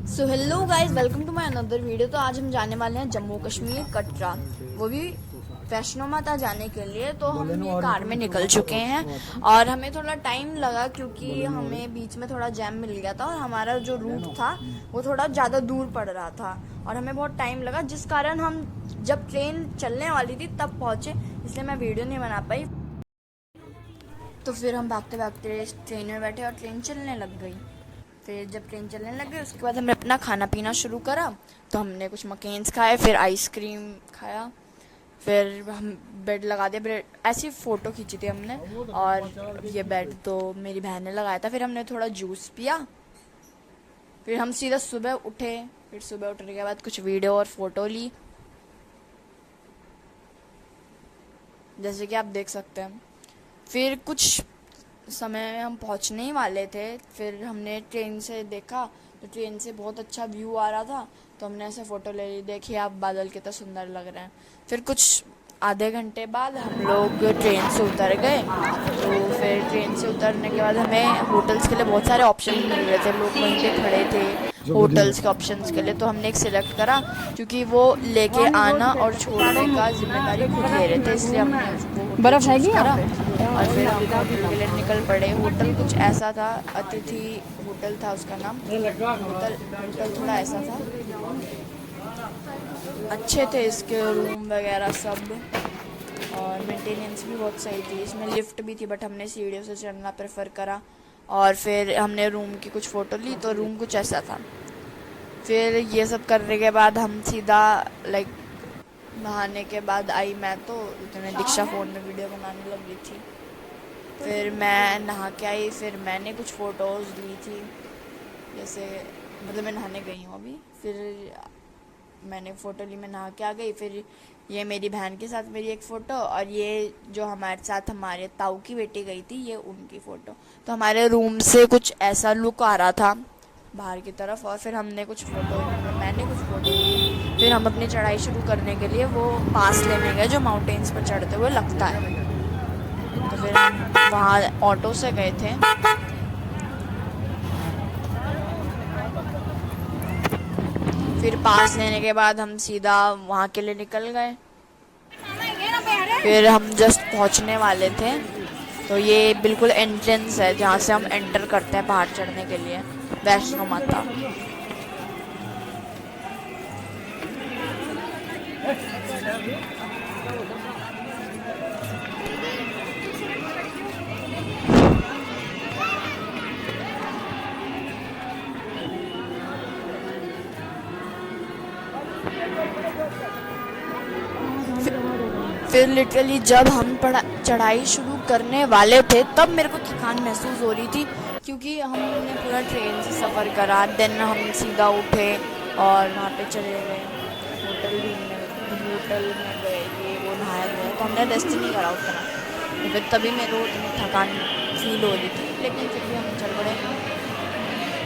So hello guys, welcome to my another video. तो आज हम जाने वाले हैं जम्मू कश्मीर कटरा, वो भी वैष्णो माता जाने के लिए। तो हम ये कार में निकल चुके हैं और हमें थोड़ा टाइम लगा क्योंकि हमें बीच में थोड़ा जैम मिल गया था और हमारा जो रूट था वो थोड़ा ज़्यादा दूर पड़ रहा था और हमें बहुत टाइम लगा, जिस कारण हम जब ट्रेन चलने वाली थी तब पहुँचे, इसलिए मैं वीडियो नहीं बना पाई। तो फिर हम भागते भागते ट्रेन में बैठे और ट्रेन चलने लग गई। फिर जब ट्रेन चलने लग गई उसके बाद हमने अपना खाना पीना शुरू करा। तो हमने कुछ मकेन्स खाए, फिर आइसक्रीम खाया, फिर हम बेड लगा दिया। ब्रेड ऐसी फ़ोटो खींची थी हमने और ये बेड तो मेरी बहन ने लगाया था। फिर हमने थोड़ा जूस पिया, फिर हम सीधा सुबह उठे। फिर सुबह उठने के बाद कुछ वीडियो और फ़ोटो ली, जैसे कि आप देख सकते हैं। फिर कुछ समय में हम पहुंचने ही वाले थे, फिर हमने ट्रेन से देखा तो ट्रेन से बहुत अच्छा व्यू आ रहा था, तो हमने ऐसे फ़ोटो ले ली। देखिए आप, बादल कितना सुंदर लग रहे हैं। फिर कुछ आधे घंटे बाद हम लोग ट्रेन से उतर गए। तो फिर ट्रेन से उतरने के बाद हमें होटल्स के लिए बहुत सारे ऑप्शन मिल रहे थे, लोग वहीं पे खड़े थे होटल्स के ऑप्शंस के लिए। तो हमने एक सिलेक्ट करा क्योंकि वो लेके आना और छोड़ने का जिम्मेदारी खुद ले रहे थे, इसलिए हमने उसको बर्फ चूज़ करा और फिर हम होटल के लिए निकल पड़े। होटल कुछ ऐसा था, अतिथि होटल था उसका नाम। होटल थोड़ा ऐसा था, अच्छे थे इसके रूम वगैरह सब, और मेंटेनेंस भी बहुत सही थी। इसमें लिफ्ट भी थी बट हमने सीढ़ियों से चढ़ना प्रेफर करा। और फिर हमने रूम की कुछ फ़ोटो ली तो रूम कुछ ऐसा था। फिर ये सब करने के बाद हम सीधा लाइक नहाने के बाद आई मैं, तो इतने दीक्षा फ़ोन में वीडियो बनाने लग गई थी। फिर मैं नहा के आई, फिर मैंने कुछ फ़ोटोज़ ली थी, जैसे मतलब मैं नहाने गई हूँ अभी। फिर मैंने फ़ोटो ली, मैं नहा के आ गई। फिर ये मेरी बहन के साथ मेरी एक फ़ोटो, और ये जो हमारे साथ हमारे ताऊ की बेटी गई थी ये उनकी फ़ोटो। तो हमारे रूम से कुछ ऐसा लुक आ रहा था बाहर की तरफ। और फिर हमने कुछ फ़ोटो, मैंने कुछ फ़ोटो ली। फिर हम अपनी चढ़ाई शुरू करने के लिए वो पास लेने गए जो माउंटेन्स पर चढ़ते हुए लगता है। तो फिर हम वहाँ ऑटो से गए थे। फिर पास लेने के बाद हम सीधा वहाँ के लिए निकल गए। फिर हम जस्ट पहुँचने वाले थे, तो ये बिल्कुल एंट्रेंस है जहाँ से हम एंटर करते हैं पहाड़ चढ़ने के लिए, वैष्णो माता। फिर लिटरली जब हम चढ़ाई शुरू करने वाले थे तब मेरे को थकान महसूस हो रही थी, क्योंकि हमने पूरा ट्रेन से सफ़र करा। देन हम सीधा उठे और वहाँ पे चले गए होटल में गए, ये वो नहाया गया। तो हमने रेस्ट नहीं करा उतना, तो फिर तभी मेरे को इतनी थकान फील हो रही थी, लेकिन फिर भी हम चल पड़े,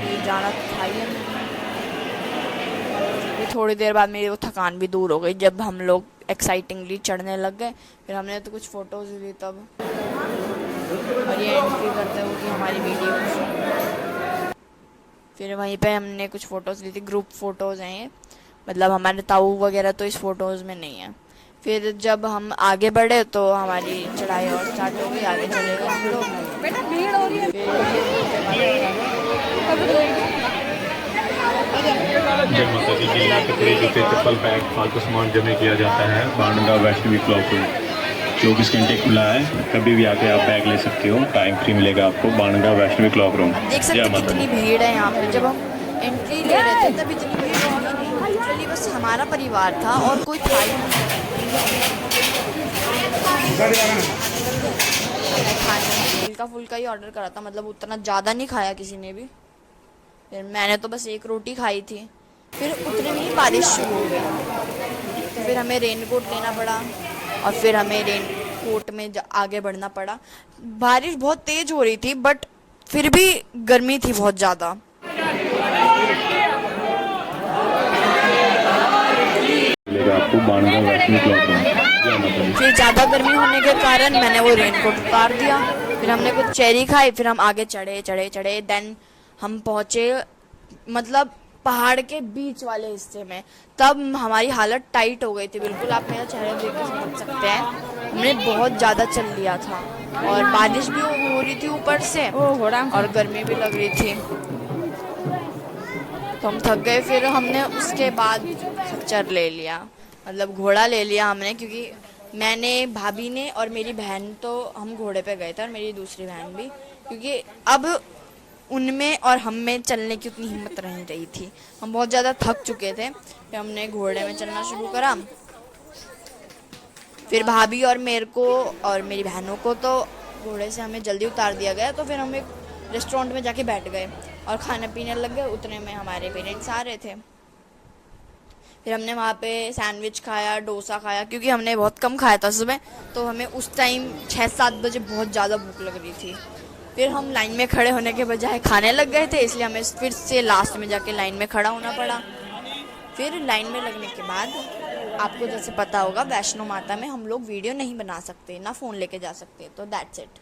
ये जाना था ही हमें। थोड़ी देर बाद मेरी वो थकान भी दूर हो गई जब हम लोग एक्साइटिंगली चढ़ने लग गए। फिर हमने तो कुछ फ़ोटोज़ ली तब, और ये एंट्री करते हुए कि हमारी वीडियो। फिर वहीं पे हमने कुछ फ़ोटोज़ ली थी, ग्रुप फ़ोटोज़ हैं ये, मतलब हमारे ताऊ वगैरह तो इस फ़ोटोज़ में नहीं है। फिर जब हम आगे बढ़े तो हमारी चढ़ाई और स्टार्ट हो गई, आगे चले गए हम लोग। जय माता दी के कपड़े जूते चप्पल बैग फालतू सामान जमा किया जाता है बाणगढ़ वैष्णवी क्लॉक रूम 24 घंटे खुला है, कभी भी आके आप बैग ले सकते हो, टाइम फ्री मिलेगा आपको। Bangarh Vaishnavi clock room. देख सकते हैं कितनी भीड़ है यहाँ पे। जब हम एंट्री ले रहे थे तब इतनी भीड़ नहीं, लिटरली बस हमारा परिवार था और कोई था ही नहीं। खाने हल्का फुल्का ही ऑर्डर करा था, मतलब उतना ज़्यादा नहीं खाया किसी ने भी। फिर मैंने तो बस एक रोटी खाई थी। फिर उतने में ही बारिश शुरू हो गई, तो फिर हमें रेनकोट लेना पड़ा और फिर हमें रेनकोट में आगे बढ़ना पड़ा। बारिश बहुत तेज़ हो रही थी बट फिर भी गर्मी थी बहुत ज़्यादा। फिर ज़्यादा गर्मी होने के कारण मैंने वो रेनकोट उतार दिया। फिर हमने कुछ चेरी खाई, फिर हम आगे चढ़े चढ़े चढ़े। देन हम पहुँचे, मतलब पहाड़ के बीच वाले हिस्से में। तब हमारी हालत टाइट हो गई थी बिल्कुल, आप मेरा चेहरा देख के समझ सकते हैं। हमने बहुत ज़्यादा चल लिया था और बारिश भी हो रही थी ऊपर से और गर्मी भी लग रही थी, तो हम थक गए। फिर हमने उसके बाद खच्चर ले लिया, मतलब घोड़ा ले लिया हमने, क्योंकि मैंने, भाभी ने और मेरी बहन तो हम घोड़े पे गए थे और मेरी दूसरी बहन भी, क्योंकि अब उनमें और हम में चलने की उतनी हिम्मत नहीं रही थी, हम बहुत ज़्यादा थक चुके थे। फिर हमने घोड़े में चलना शुरू करा। फिर भाभी और मेरे को और मेरी बहनों को तो घोड़े से हमें जल्दी उतार दिया गया, तो फिर हम एक रेस्टोरेंट में जाके बैठ गए और खाना पीने लग गए। उतने में हमारे पेरेंट्स आ रहे थे। फिर हमने वहाँ पे सैंडविच खाया, डोसा खाया, क्योंकि हमने बहुत कम खाया था सुबह, तो हमें उस टाइम 6-7 बजे बहुत ज़्यादा भूख लग रही थी। फिर हम लाइन में खड़े होने के बजाय खाने लग गए थे, इसलिए हमें फिर से लास्ट में जाके लाइन में खड़ा होना पड़ा। फिर लाइन में लगने के बाद आपको जैसे पता होगा, वैष्णो माता में हम लोग वीडियो नहीं बना सकते, ना फ़ोन लेके जा सकते, तो दैट्स इट।